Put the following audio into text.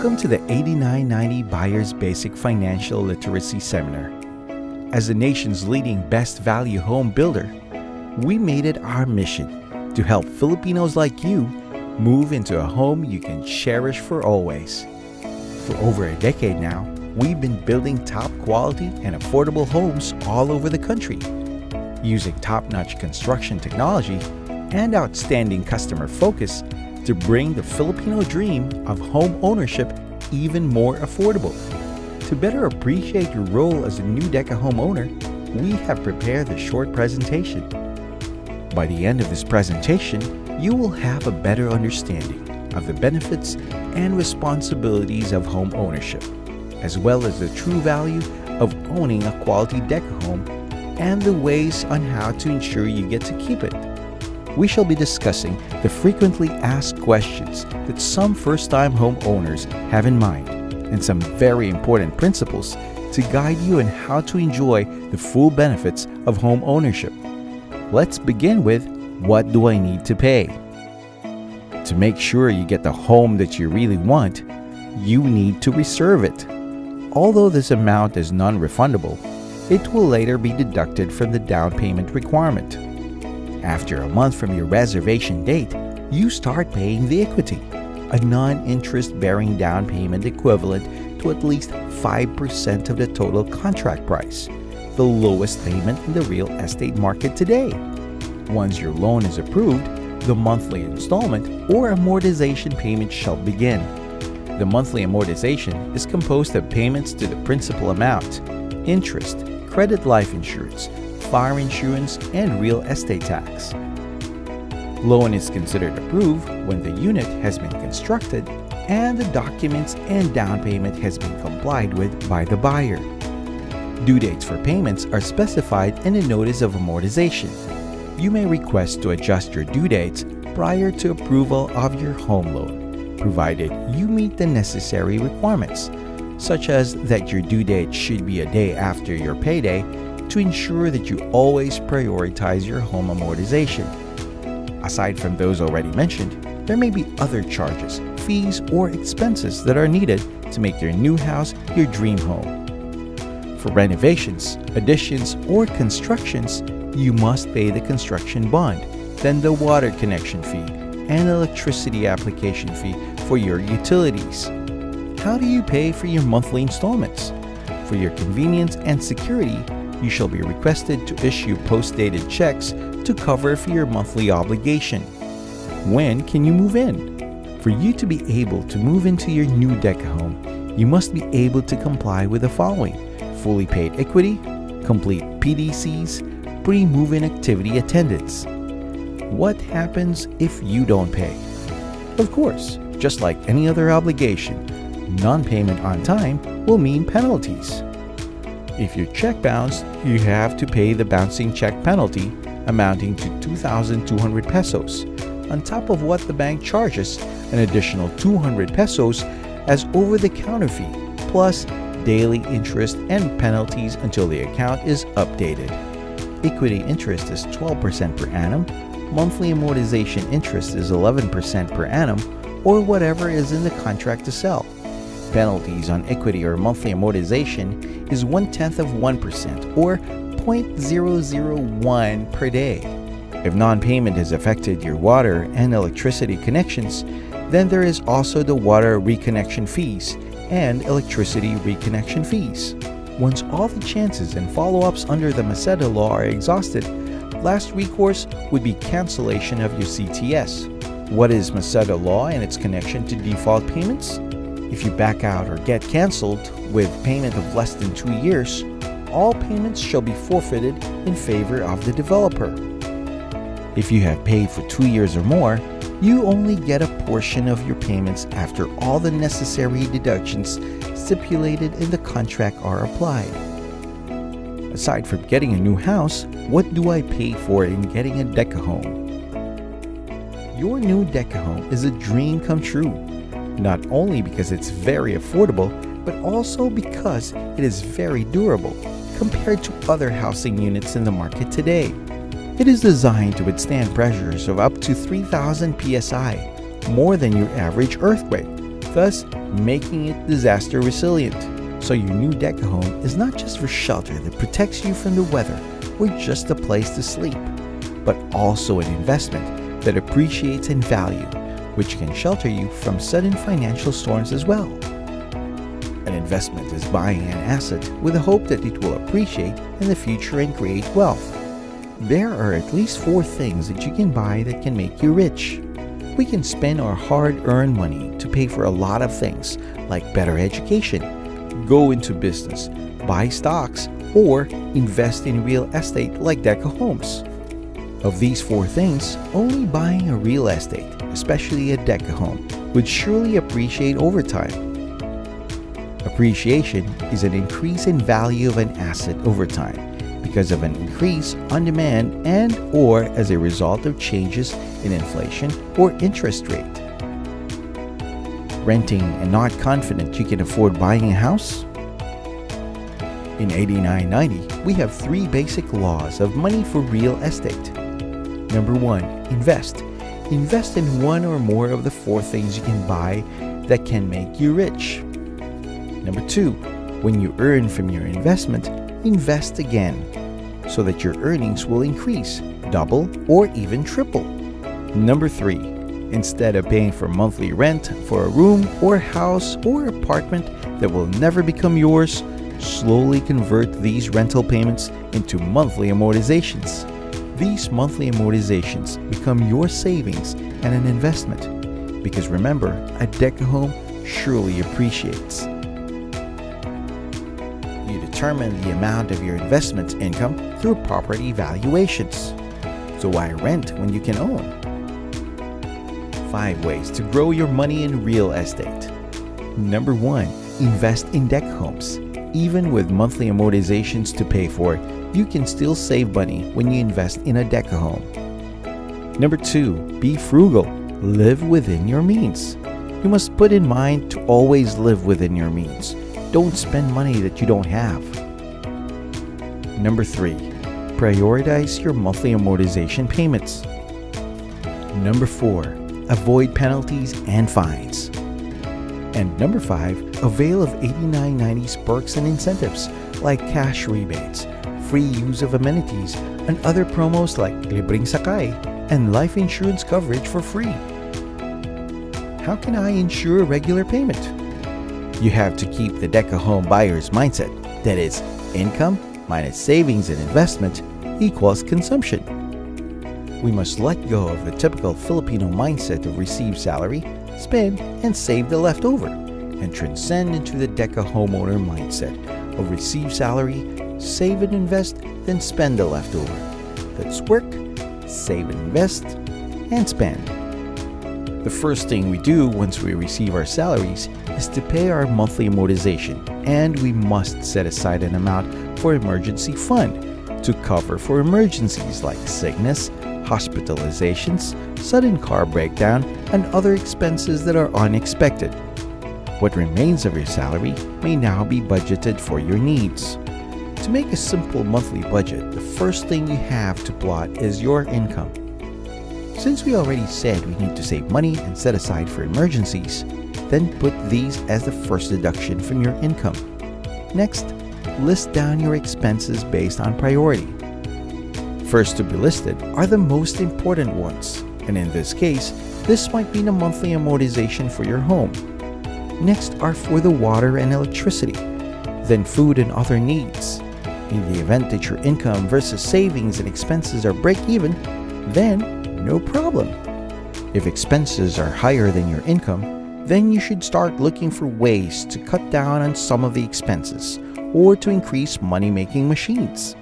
Welcome to the 8990 Buyer's Basic Financial Literacy Seminar. As the nation's leading best value home builder, we made it our mission to help Filipinos like you move into a home you can cherish for always. For over a decade now, we've been building top quality and affordable homes all over the country, using top-notch construction technology and outstanding customer focus to bring the Filipino dream of home ownership even more affordable. To better appreciate your role as a new Deca homeowner, we have prepared a short presentation. By the end of this presentation, you will have a better understanding of the benefits and responsibilities of home ownership, as well as the true value of owning a quality Deca home and the ways on how to ensure you get to keep it. We shall be discussing the frequently asked questions that some first-time homeowners have in mind and some very important principles to guide you in how to enjoy the full benefits of home ownership. Let's begin with, what do I need to pay? To make sure you get the home that you really want, you need to reserve it. Although this amount is non-refundable, it will later be deducted from the down payment requirement. After a month from your reservation date, you start paying the equity, a non-interest bearing down payment equivalent to at least 5% of the total contract price, the lowest payment in the real estate market today. Once your loan is approved, the monthly installment or amortization payment shall begin. The monthly amortization is composed of payments to the principal amount, interest, credit life insurance, fire insurance, and real estate tax. Loan is considered approved when the unit has been constructed and the documents and down payment has been complied with by the buyer. Due dates for payments are specified in a notice of amortization. You may request to adjust your due dates prior to approval of your home loan, provided you meet the necessary requirements, such as that your due date should be a day after your payday to ensure that you always prioritize your home amortization. Aside from those already mentioned, there may be other charges, fees, or expenses that are needed to make your new house your dream home. For renovations, additions, or constructions, you must pay the construction bond, then the water connection fee, and electricity application fee for your utilities. How do you pay for your monthly installments? For your convenience and security, you shall be requested to issue post-dated checks to cover for your monthly obligation. When can you move in? For you to be able to move into your new Deca home, you must be able to comply with the following: fully paid equity, complete PDCs, pre-move-in activity attendance. What happens if you don't pay? Of course, just like any other obligation, non-payment on time will mean penalties. If your check bounced, you have to pay the bouncing check penalty amounting to 2,200 pesos, on top of what the bank charges, an additional 200 pesos as over-the-counter fee, plus daily interest and penalties until the account is updated. Equity interest is 12% per annum, monthly amortization interest is 11% per annum, or whatever is in the contract to sell. Penalties on equity or monthly amortization is 0.1% or 0.001 per day. If non-payment has affected your water and electricity connections, then there is also the water reconnection fees and electricity reconnection fees. Once all the chances and follow-ups under the Maceda law are exhausted, last recourse would be cancellation of your CTS. What is Maceda law and its connection to default payments? If you back out or get canceled with payment of less than 2 years, all payments shall be forfeited in favor of the developer. If you have paid for 2 years or more, you only get a portion of your payments after all the necessary deductions stipulated in the contract are applied. Aside from getting a new house, what do I pay for in getting a Deca home? Your new Deca home is a dream come true, not only because it's very affordable, but also because it is very durable compared to other housing units in the market today. It is designed to withstand pressures of up to 3,000 psi, more than your average earthquake, thus making it disaster resilient. So your new Deca home is not just for shelter that protects you from the weather or just a place to sleep, but also an investment that appreciates in value, which can shelter you from sudden financial storms as well. An investment is buying an asset with the hope that it will appreciate in the future and create wealth. There are at least 4 things that you can buy that can make you rich. We can spend our hard-earned money to pay for a lot of things like better education, go into business, buy stocks, or invest in real estate like Deca homes. Of these 4 things, only buying a real estate, especially a Deca home, would surely appreciate over time. Appreciation is an increase in value of an asset over time because of an increase on demand and or as a result of changes in inflation or interest rate. Renting and not confident you can afford buying a house? In 8990, we have 3 basic laws of money for real estate. Number 1, invest. Invest in one or more of the 4 things you can buy that can make you rich. Number 2, when you earn from your investment, invest again so that your earnings will increase, double, or even triple. Number 3, instead of paying for monthly rent for a room or house or apartment that will never become yours, slowly convert these rental payments into monthly amortizations. These monthly amortizations become your savings and an investment because remember, a Deca home surely appreciates. You determine the amount of your investment income through property valuations. So why rent when you can own? 5 ways to grow your money in real estate. Number 1, invest in Deca homes. Even with monthly amortizations to pay for, you can still save money when you invest in a Deca home. Number 2, be frugal. Live within your means. You must put in mind to always live within your means. Don't spend money that you don't have. Number 3, prioritize your monthly amortization payments. Number 4, avoid penalties and fines. And number 5, avail of 8990's perks and incentives like cash rebates, free use of amenities, and other promos like libreng sakay and life insurance coverage for free. How can I ensure a regular payment? You have to keep the Deca home buyer's mindset, that is, income minus savings and investment equals consumption. We must let go of the typical Filipino mindset of receive salary, spend, and save the leftover, and transcend into the Deca homeowner mindset of receive salary, save and invest, then spend the leftover. That's work, save and invest, and spend. The first thing we do once we receive our salaries is to pay our monthly amortization, and we must set aside an amount for emergency fund to cover for emergencies like sickness, hospitalizations, sudden car breakdown, and other expenses that are unexpected. What remains of your salary may now be budgeted for your needs. To make a simple monthly budget, the first thing you have to plot is your income. Since we already said we need to save money and set aside for emergencies, then put these as the first deduction from your income. Next, list down your expenses based on priority. First to be listed are the most important ones, and in this case, this might be the monthly amortization for your home. Next are for the water and electricity, then food and other needs. In the event that your income versus savings and expenses are break-even, then no problem. If expenses are higher than your income, then you should start looking for ways to cut down on some of the expenses or to increase money-making machines.